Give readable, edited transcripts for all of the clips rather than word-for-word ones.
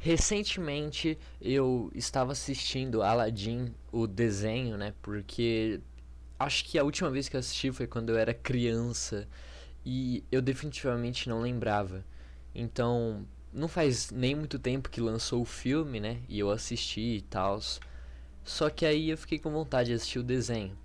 Recentemente eu estava assistindo Aladdin, o desenho, né? Porque acho que a última vez que eu assisti foi quando eu era criança e eu definitivamente não lembrava. Então, não faz nem muito tempo que lançou o filme, né? E eu assisti e tal. Só que aí eu fiquei com vontade de assistir o desenho.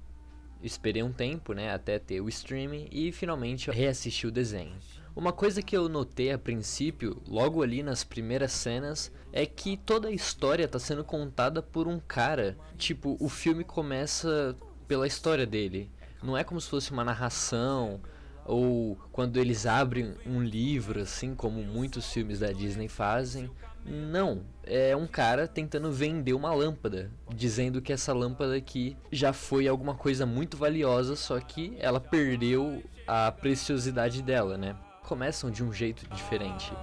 Esperei um tempo, né, até ter o streaming e finalmente eu reassisti o desenho. Uma coisa que eu notei a princípio, logo ali nas primeiras cenas, é que toda a história está sendo contada por um cara. Tipo, o filme começa pela história dele. Não é como se fosse uma narração ou quando eles abrem um livro, assim como muitos filmes da Disney fazem. Não, é um cara tentando vender uma lâmpada, dizendo que essa lâmpada aqui já foi alguma coisa muito valiosa, só que ela perdeu a preciosidade dela, né? Começam de um jeito diferente.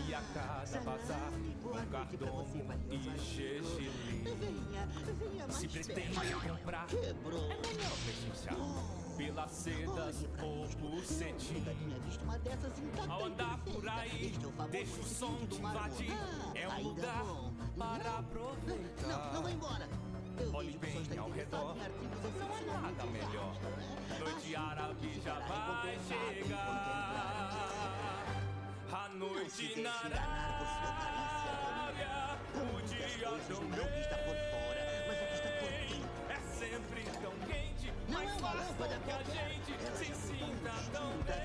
E a cada bazar, com cardomo e xixili. Se pretende comprar, é melhor pechinchar pelas sedas ou por cetim. Ao andar por aí, deixa o som te invadir. É um lugar para aproveitar. Não vai embora. Olhe bem ao redor, não há nada melhor. Noite árabe já vai chegar. A noite na Arábia, o dia também. É sempre tão quente, mas faz com que a gente se sinta tão bem.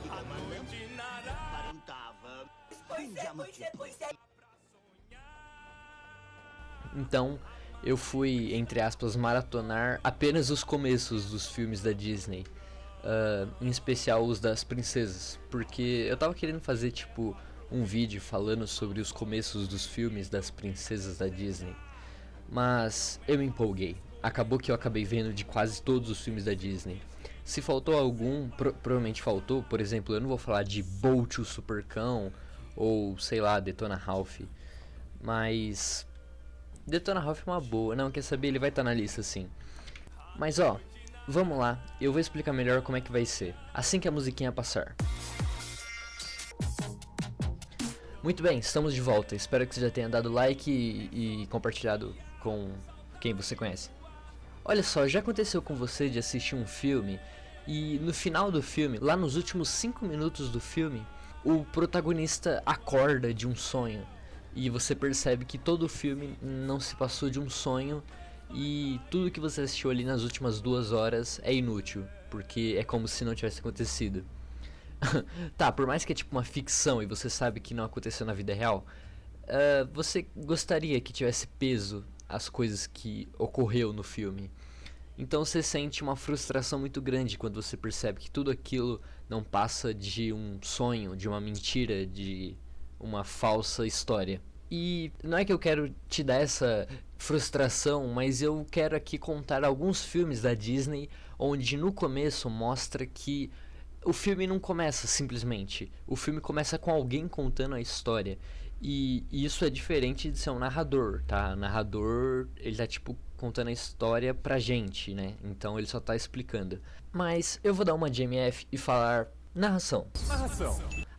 A noite na Arábia. Pois é. Então, eu fui, entre aspas, maratonar apenas os começos dos filmes da Disney. Em especial os das princesas, porque eu tava querendo fazer tipo um vídeo falando sobre os começos dos filmes das princesas da Disney, mas eu me empolguei. Acabou que eu acabei vendo de quase todos os filmes da Disney. Se faltou algum, provavelmente faltou. Por exemplo, eu não vou falar de Bolt o Supercão ou sei lá, Detona Ralph, mas Detona Ralph é uma boa. Não, quer saber, ele vai estar na lista sim. Mas ó, vamos lá, eu vou explicar melhor como é que vai ser, assim que a musiquinha passar. Muito bem, estamos de volta, espero que você já tenha dado like e compartilhado com quem você conhece. Olha só, já aconteceu com você de assistir um filme e no final do filme, lá nos últimos 5 minutos do filme, o protagonista acorda de um sonho e você percebe que todo o filme não se passou de um sonho e tudo que você assistiu ali nas últimas 2 horas é inútil, porque é como se não tivesse acontecido. Tá, por mais que é tipo uma ficção e você sabe que não aconteceu na vida real, você gostaria que tivesse peso as coisas que ocorreu no filme. Então você sente uma frustração muito grande quando você percebe que tudo aquilo não passa de um sonho, de uma mentira, de uma falsa história. E não é que eu quero te dar essa frustração, mas eu quero aqui contar alguns filmes da Disney onde no começo mostra que o filme não começa simplesmente. O filme começa com alguém contando a história. E isso é diferente de ser um narrador, tá? O narrador, ele tá tipo contando a história pra gente, né? Então ele só tá explicando. Mas eu vou dar uma de MF e falar narração.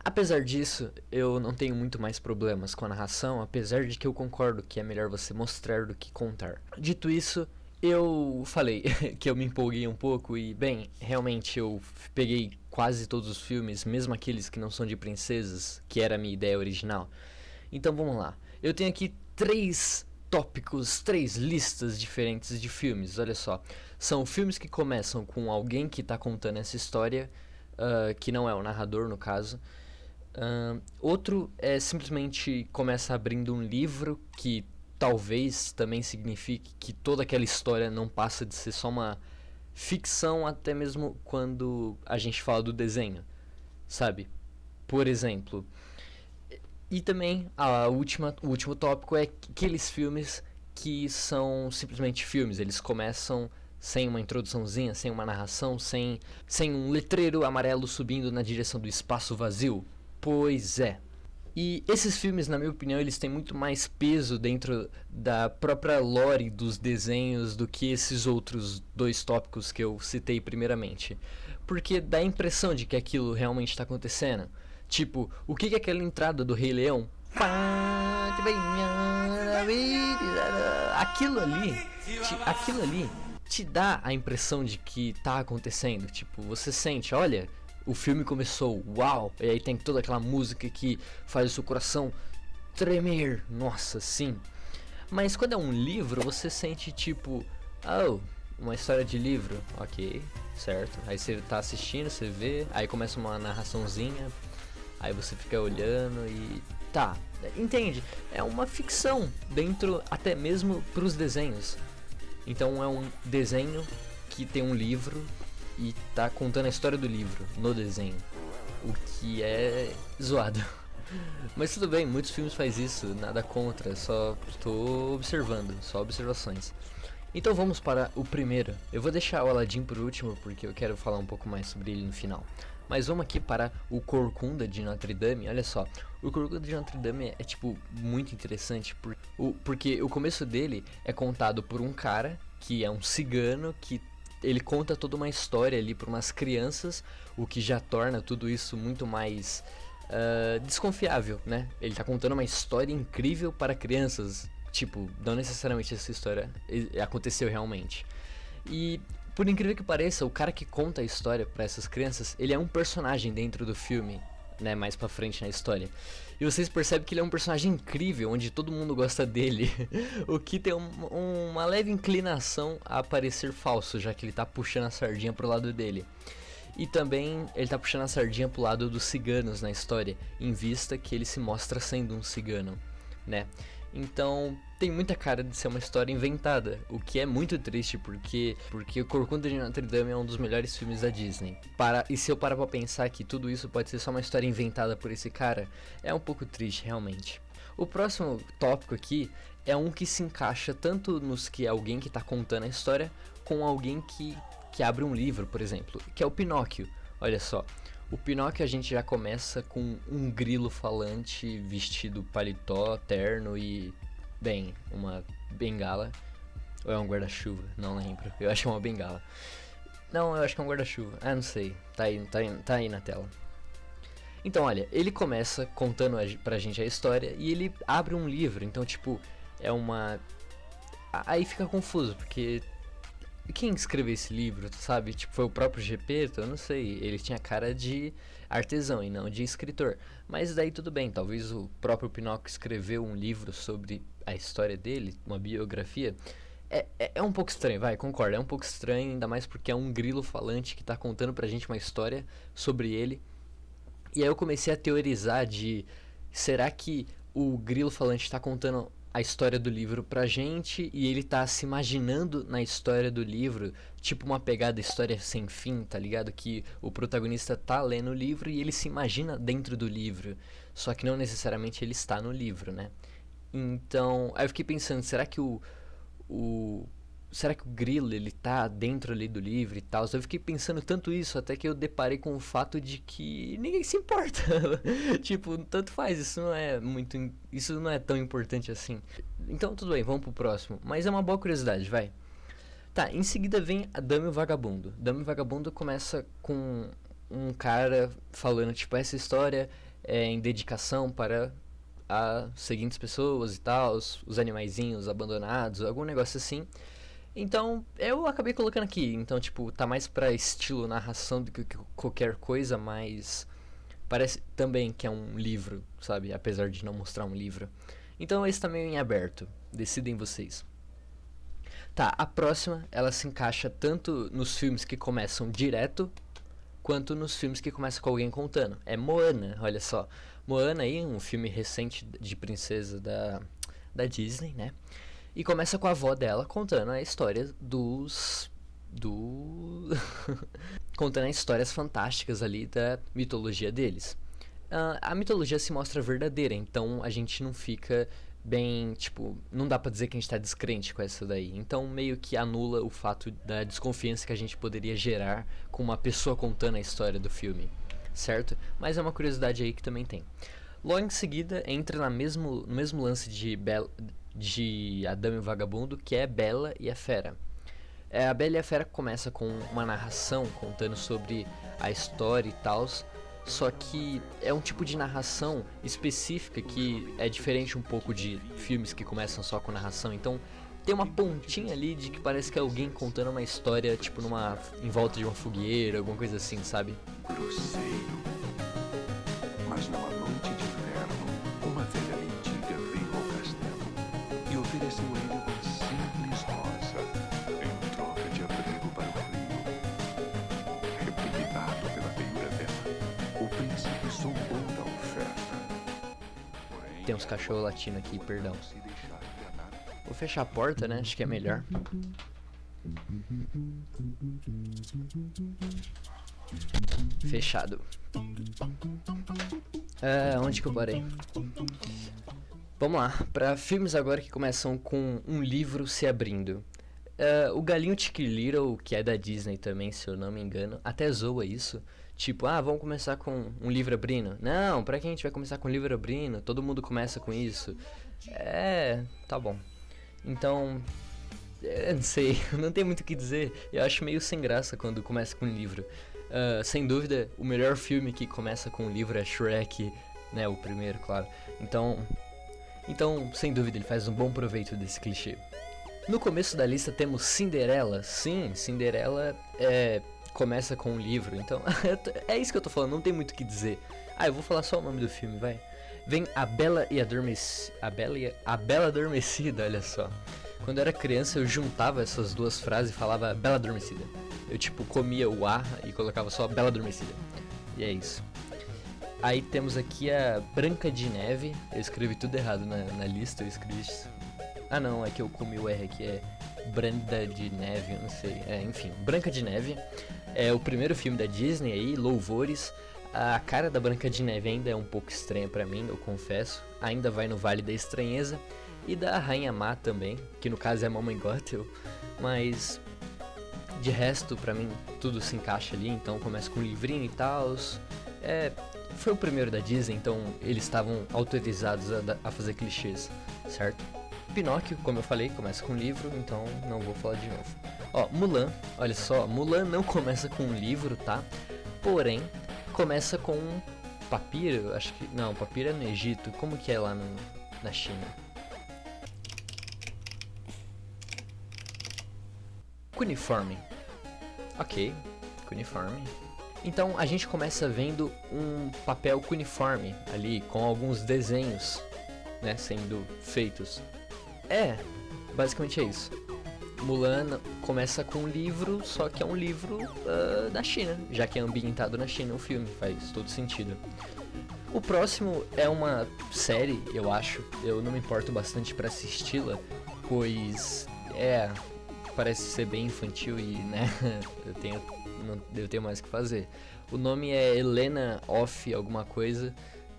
Apesar disso, eu não tenho muito mais problemas com a narração, apesar de que eu concordo que é melhor você mostrar do que contar. Dito isso, eu falei que eu me empolguei um pouco e, bem, realmente eu peguei quase todos os filmes, mesmo aqueles que não são de princesas, que era a minha ideia original. Então vamos lá. Eu tenho aqui 3 tópicos, 3 listas diferentes de filmes, olha só. São filmes que começam com alguém que está contando essa história, que não é o narrador no caso. Outro é simplesmente começa abrindo um livro que talvez também signifique que toda aquela história não passa de ser só uma ficção, até mesmo quando a gente fala do desenho, sabe? Por exemplo. E também o último tópico é aqueles filmes que são simplesmente filmes, eles começam sem uma introduçãozinha, sem uma narração, sem um letreiro amarelo subindo na direção do espaço vazio? Pois é. E esses filmes, na minha opinião, eles têm muito mais peso dentro da própria lore dos desenhos do que esses outros dois tópicos que eu citei primeiramente. Porque dá a impressão de que aquilo realmente está acontecendo. Tipo, o que é aquela entrada do Rei Leão? Aquilo ali te dá a impressão de que tá acontecendo. Tipo, você sente, olha, o filme começou, uau, e aí tem toda aquela música que faz o seu coração tremer, nossa, sim. Mas quando é um livro, você sente tipo, oh, uma história de livro, ok, certo. Aí você tá assistindo, você vê, aí começa uma narraçãozinha, aí você fica olhando e tá, entende? É uma ficção dentro, até mesmo pros desenhos. Então é um desenho que tem um livro e tá contando a história do livro no desenho, o que é zoado. Mas tudo bem, muitos filmes fazem isso, nada contra, só tô observando, só observações. Então vamos para o primeiro. Eu vou deixar o Aladdin por último porque eu quero falar um pouco mais sobre ele no final. Mas vamos aqui para o Corcunda de Notre Dame. Olha só, o Corcunda de Notre Dame é tipo muito interessante porque o começo dele é contado por um cara que é um cigano que ele conta toda uma história ali para umas crianças, o que já torna tudo isso muito mais desconfiável, né? Ele tá contando uma história incrível para crianças, tipo, não necessariamente essa história aconteceu realmente. E por incrível que pareça, o cara que conta a história para essas crianças, ele é um personagem dentro do filme, né, mais pra frente na história. E vocês percebem que ele é um personagem incrível, onde todo mundo gosta dele, o que tem uma leve inclinação a parecer falso, já que ele tá puxando a sardinha pro lado dele. E também ele tá puxando a sardinha pro lado dos ciganos na história, em vista que ele se mostra sendo um cigano, né? Então tem muita cara de ser uma história inventada, o que é muito triste porque o Corcunda de Notre Dame é um dos melhores filmes da Disney. E se eu parar pra pensar que tudo isso pode ser só uma história inventada por esse cara, é um pouco triste realmente. O próximo tópico aqui é um que se encaixa tanto nos que é alguém que tá contando a história, com alguém que abre um livro, por exemplo, que é o Pinóquio. Olha só, o Pinóquio a gente já começa com um grilo falante vestido paletó, terno e, bem, uma bengala. Ou é um guarda-chuva? Não lembro. Eu acho que é uma bengala. Não, eu acho que é um guarda-chuva. Ah, não sei. Tá aí na tela. Então, olha, ele começa contando pra gente a história e ele abre um livro. Então, tipo, é uma... Aí fica confuso, porque... Quem escreveu esse livro, sabe? Tipo, foi o próprio Gepeto? Eu não sei. Ele tinha cara de artesão e não de escritor. Mas daí tudo bem. Talvez o próprio Pinóquio escreveu um livro sobre a história dele, uma biografia. É um pouco estranho, vai, concordo. É um pouco estranho, ainda mais porque é um grilo falante que tá contando pra gente uma história sobre ele. E aí eu comecei a teorizar de... Será que o grilo falante tá contando a história do livro pra gente e ele tá se imaginando na história do livro, tipo uma pegada história sem fim, tá ligado? Que o protagonista tá lendo o livro e ele se imagina dentro do livro, só que não necessariamente ele está no livro, né? Então, aí eu fiquei pensando, será que o grilo, ele tá dentro ali do livro e tal? Eu fiquei pensando tanto isso, até que eu deparei com o fato de que ninguém se importa. Tipo, tanto faz, isso não é tão importante assim. Então, tudo bem, vamos pro próximo. Mas é uma boa curiosidade, vai. Tá, em seguida vem a Dama e o Vagabundo. Dama e o Vagabundo começa com um cara falando, tipo, essa história é em dedicação para as seguintes pessoas e tal, os animaizinhos abandonados, algum negócio assim. Então, eu acabei colocando aqui. Então, tipo, tá mais pra estilo narração do que qualquer coisa, mas parece também que é um livro, sabe? Apesar de não mostrar um livro. Então, esse tá meio em aberto. Decidem vocês. Tá, a próxima, ela se encaixa tanto nos filmes que começam direto, quanto nos filmes que começam com alguém contando. É Moana, olha só. Moana aí, um filme recente de princesa da Disney, né? E começa com a avó dela contando a história contando as histórias fantásticas ali da mitologia deles. A mitologia se mostra verdadeira, então a gente não fica bem, tipo, não dá pra dizer que a gente tá descrente com essa daí. Então meio que anula o fato da desconfiança que a gente poderia gerar com uma pessoa contando a história do filme, certo? Mas é uma curiosidade aí que também tem. Logo em seguida, entra no mesmo lance de Adão e o Vagabundo, que é Bela e a Fera. A Bela e a Fera começa com uma narração contando sobre a história e tal, só que é um tipo de narração específica que é diferente um pouco de filmes que começam só com narração. Então tem uma pontinha ali de que parece que é alguém contando uma história, tipo em volta de uma fogueira, alguma coisa assim, sabe? Grosseiro. Mas numa noite de inverno, uma velha mendiga veio ao castelo e ofereceu a ele uma simples rosa em troca de abrigo para o frio. Repugnado pela feiura dela, o príncipe zombou da oferta. Porém, Tem uns cachorros latindo aqui, perdão. se deixar enganar, Vou fechar a porta, né? Acho que é melhor. Fechado. Onde que eu parei? Vamos lá, pra filmes agora que começam com um livro se abrindo. O Galinho Chicken Little, que é da Disney também, se eu não me engano, até zoa isso. Tipo, vamos começar com um livro abrindo. Não, pra que a gente vai começar com um livro abrindo? Todo mundo começa com isso. Tá bom. Então, não sei, não tem muito o que dizer. Eu acho meio sem graça quando começa com um livro. Sem dúvida, o melhor filme que começa com um livro é Shrek, né? O primeiro, claro. Então, sem dúvida, ele faz um bom proveito desse clichê. No começo da lista temos Cinderela. Sim, Cinderela começa com um livro. Então, é isso que eu tô falando, não tem muito o que dizer. Eu vou falar só o nome do filme, vai. Vem A Bela Adormecida, olha só. Quando eu era criança, eu juntava essas duas frases e falava Bela Adormecida. Eu, tipo, comia o A e colocava só Bela Adormecida. E é isso. Aí temos aqui a Branca de Neve. Eu escrevi tudo errado na lista, eu escrevi isso. Não, é que eu comi o R aqui, é Branca de Neve, eu não sei. Enfim, Branca de Neve é o primeiro filme da Disney aí, louvores. A cara da Branca de Neve ainda é um pouco estranha pra mim, eu confesso. Ainda vai no Vale da Estranheza. E da Rainha Má também, que no caso é a Mamãe Gothel. Mas de resto, pra mim, tudo se encaixa ali. Então começa com um livrinho e tal. Foi o primeiro da Disney, então eles estavam autorizados a fazer clichês, certo? Pinóquio, como eu falei, começa com um livro, então não vou falar de novo. Mulan, olha só, Mulan não começa com um livro, tá? Porém, começa com um papiro, acho que... Não, papiro é no Egito, como que é lá na China? Cuneiforme. Ok, cuneiforme. Então a gente começa vendo um papel cuneiforme ali, com alguns desenhos, né, sendo feitos. Basicamente é isso. Mulan começa com um livro, só que é um livro da China, já que é ambientado na China o filme, faz todo sentido. O próximo é uma série, eu acho, eu não me importo bastante pra assisti-la, pois parece ser bem infantil e, né, eu tenho mais o que fazer. O nome é Helena of alguma coisa.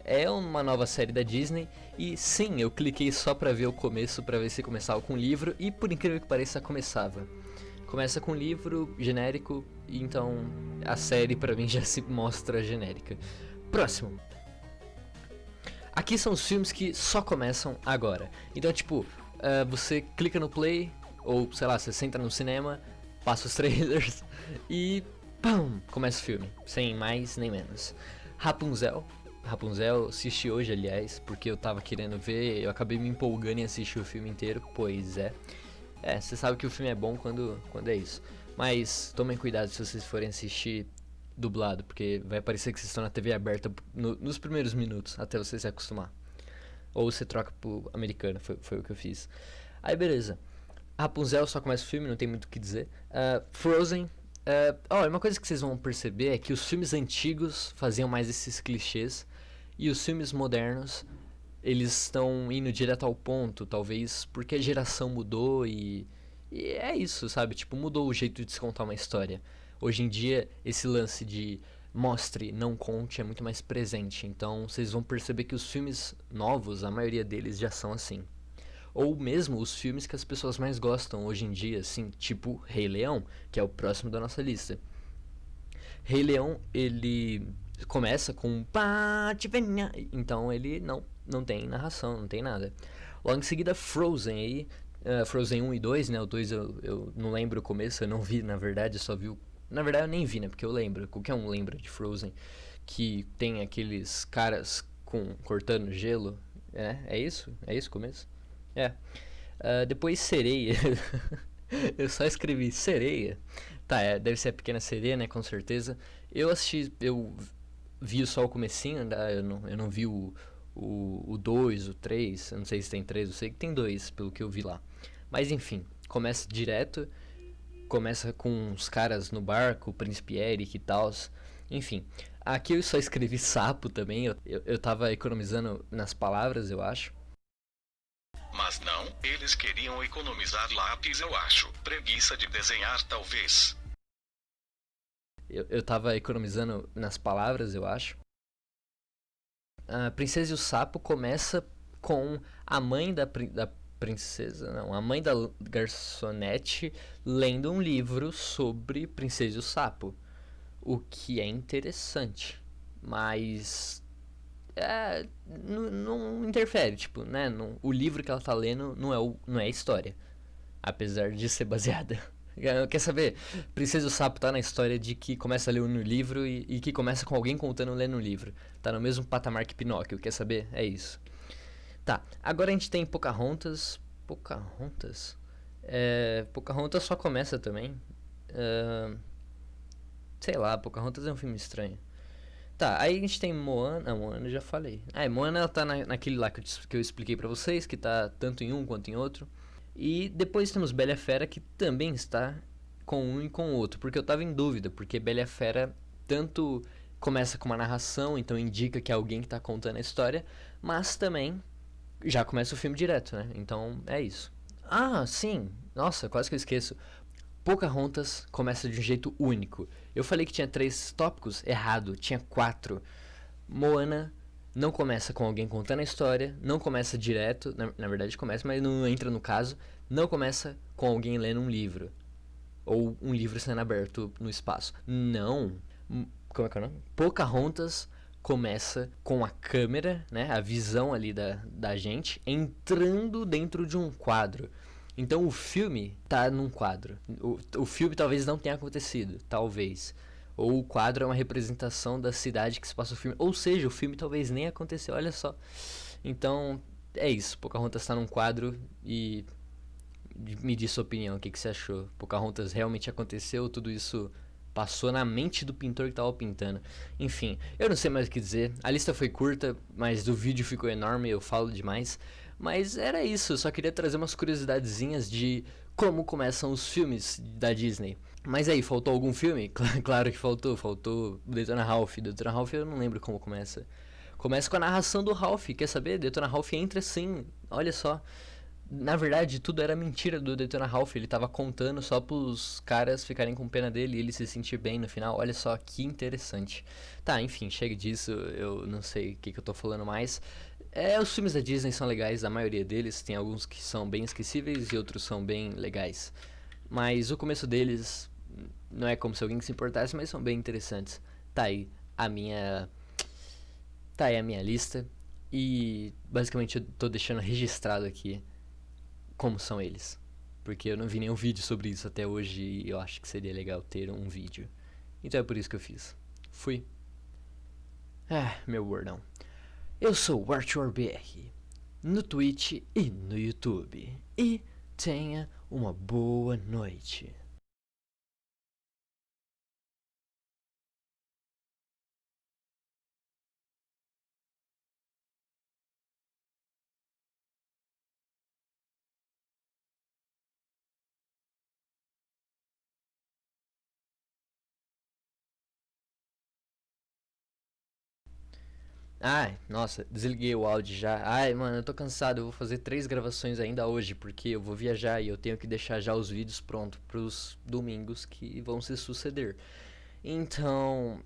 É uma nova série da Disney e sim, eu cliquei só pra ver o começo, pra ver se começava com um livro e por incrível que pareça começava. Começa com um livro genérico, então a série pra mim já se mostra genérica. Próximo. Aqui são os filmes que só começam agora. Então tipo, você clica no play, ou sei lá, você senta no cinema, passa os trailers e pum, começa o filme, sem mais nem menos. Rapunzel, assisti hoje, aliás, porque eu tava querendo ver, eu acabei me empolgando em assistir o filme inteiro, pois você sabe que o filme é bom quando é isso. Mas tomem cuidado se vocês forem assistir dublado, porque vai parecer que vocês estão na TV aberta nos primeiros minutos, até você se acostumar. Ou você troca pro americano, foi o que eu fiz. Aí beleza, Rapunzel só começa o filme, não tem muito o que dizer. Frozen. Uma coisa que vocês vão perceber é que os filmes antigos faziam mais esses clichês e os filmes modernos, eles estão indo direto ao ponto, talvez porque a geração mudou e é isso, sabe? Tipo, mudou o jeito de se contar uma história. Hoje em dia, esse lance de mostre, não conte é muito mais presente, então vocês vão perceber que os filmes novos, a maioria deles já são assim. Ou mesmo os filmes que as pessoas mais gostam hoje em dia, assim, tipo Rei Leão, que é o próximo da nossa lista. Rei Leão, ele começa com um Pativenha, então ele não tem narração, não tem nada. Logo em seguida, Frozen aí, Frozen 1 e 2, né? O 2 eu não lembro o começo, eu não vi, na verdade, eu só vi o... Na verdade eu nem vi, né? Porque eu lembro, qualquer um lembra de Frozen, que tem aqueles caras cortando gelo, é isso? É isso o começo? É. Depois Sereia, eu só escrevi Sereia. Tá, deve ser a Pequena Sereia, né? Com certeza. Eu vi só o comecinho, né? Eu não vi o 2, o 3, eu não sei se tem 3, eu sei que tem 2, pelo que eu vi lá. Mas enfim, começa direto, começa com os caras no barco, o Príncipe Eric e tal. Enfim, aqui eu só escrevi sapo também, eu tava economizando nas palavras, eu acho. Mas não, eles queriam economizar lápis, eu acho. Preguiça de desenhar, talvez. Eu tava economizando nas palavras, eu acho. A Princesa e o Sapo começa com a mãe da princesa, não, a mãe da garçonete lendo um livro sobre Princesa e o Sapo. O que é interessante, mas não interfere, tipo, né? O livro que ela tá lendo não é a história, apesar de ser baseada. Quer saber? Princesa e o Sapo tá na história de que começa a ler no livro e que começa com alguém contando lendo no livro. Tá no mesmo patamar que Pinóquio, quer saber? É isso. Tá, agora a gente tem Pocahontas. Pocahontas só começa também. Sei lá, Pocahontas é um filme estranho. Tá, aí a gente tem Moana. Moana eu já falei. Moana ela tá naquele lá que eu expliquei pra vocês, que tá tanto em um quanto em outro. E depois temos Bela e a Fera, que também está com um e com o outro. Porque eu tava em dúvida, porque Bela e a Fera tanto começa com uma narração, então indica que é alguém que tá contando a história, mas também já começa o filme direto, né? Então é isso. Ah, sim! Nossa, quase que eu esqueço. Pocahontas começa de um jeito único. Eu falei que tinha 3 tópicos, errado, tinha 4. Moana não começa com alguém contando a história, não começa direto, na verdade começa, mas não entra no caso, não começa com alguém lendo um livro, ou um livro sendo aberto no espaço. Não. Como é que é o nome? Pocahontas começa com a câmera, né, a visão ali da gente, entrando dentro de um quadro. Então o filme tá num quadro. O filme talvez não tenha acontecido, talvez. Ou o quadro é uma representação da cidade que se passa o filme. Ou seja, o filme talvez nem aconteceu, olha só. Então, é isso. Pocahontas tá num quadro e me diz sua opinião, o que você achou? Pocahontas realmente aconteceu? Tudo isso passou na mente do pintor que tava pintando? Enfim, eu não sei mais o que dizer. A lista foi curta, mas o vídeo ficou enorme, eu falo demais. Mas era isso, eu só queria trazer umas curiosidadezinhas de como começam os filmes da Disney. Mas aí, faltou algum filme? Claro que faltou. Faltou Detona Ralph. Detona Ralph eu não lembro como começa. Começa com a narração do Ralph. Quer saber? Detona Ralph entra assim. Olha só. Na verdade, tudo era mentira do Detona Ralph. Ele tava contando só pros caras ficarem com pena dele e ele se sentir bem no final. Olha só que interessante. Tá, enfim, chega disso. Eu não sei o que eu tô falando mais. Os filmes da Disney são legais, a maioria deles. Tem alguns que são bem esquecíveis e outros são bem legais. Mas o começo deles não é como se alguém se importasse, mas são bem interessantes. Tá aí a minha lista. E basicamente eu tô deixando registrado aqui como são eles. Porque eu não vi nenhum vídeo sobre isso até hoje e eu acho que seria legal ter um vídeo. Então é por isso que eu fiz. Fui. Meu bordão. Eu sou o Arthur BR, no Twitch e no YouTube. E tenha uma boa noite. Ai, nossa, desliguei o áudio já. Ai, mano, eu tô cansado. Eu vou fazer 3 gravações ainda hoje, porque eu vou viajar e eu tenho que deixar já os vídeos prontos pros domingos que vão se suceder. Então,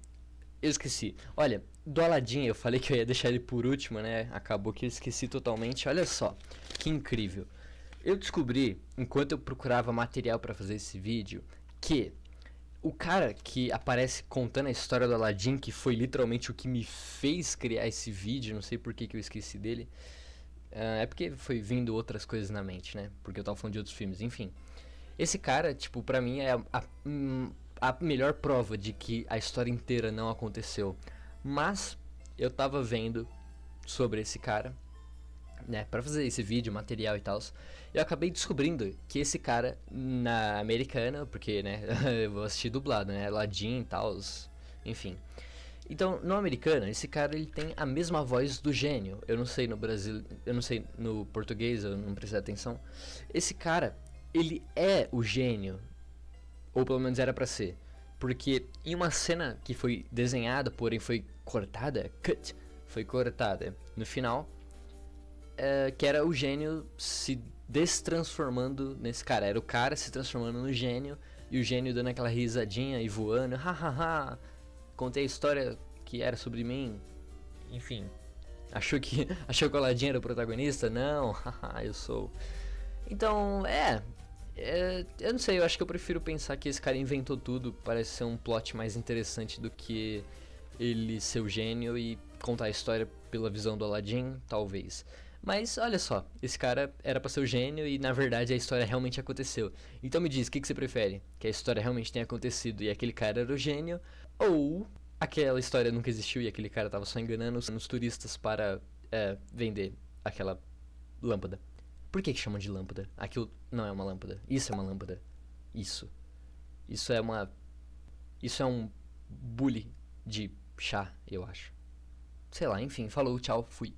eu esqueci. Olha, do Aladdin, eu falei que eu ia deixar ele por último, né? Acabou que eu esqueci totalmente. Olha só, que incrível. Eu descobri, enquanto eu procurava material pra fazer esse vídeo, que o cara que aparece contando a história do Aladdin, que foi literalmente o que me fez criar esse vídeo, não sei por que eu esqueci dele, é porque foi vindo outras coisas na mente, né? Porque eu tava falando de outros filmes, enfim. Esse cara, tipo, pra mim é a melhor prova de que a história inteira não aconteceu. Mas eu tava vendo sobre esse cara, né, pra fazer esse vídeo, material e tal. Eu acabei descobrindo que esse cara, na americana, porque, né, eu vou assistir dublado, né, Aladdin e tal, enfim. Então, no americano, esse cara ele tem a mesma voz do gênio. Eu não sei no Brasil, eu não sei no português, eu não prestei atenção. Esse cara, ele é o gênio, ou pelo menos era pra ser. Porque em uma cena que foi desenhada, porém foi cortada, foi cortada no final, que era o gênio se destransformando nesse cara. Era o cara se transformando no gênio, e o gênio dando aquela risadinha e voando, hahaha. Contei a história que era sobre mim. Enfim. Achou que o Aladdin era o protagonista? Não, haha, eu sou. Então, eu não sei, eu acho que eu prefiro pensar que esse cara inventou tudo. Parece ser um plot mais interessante do que ele ser o gênio e contar a história pela visão do Aladdin, talvez. Mas olha só, esse cara era pra ser o gênio e na verdade a história realmente aconteceu. Então me diz, o que você prefere? Que a história realmente tenha acontecido e aquele cara era o gênio? Ou aquela história nunca existiu e aquele cara tava só enganando os turistas para vender aquela lâmpada? Por que chamam de lâmpada? Aquilo não é uma lâmpada. Isso é uma lâmpada. Isso. Isso é um bule de chá, eu acho. Sei lá, enfim, falou, tchau, fui.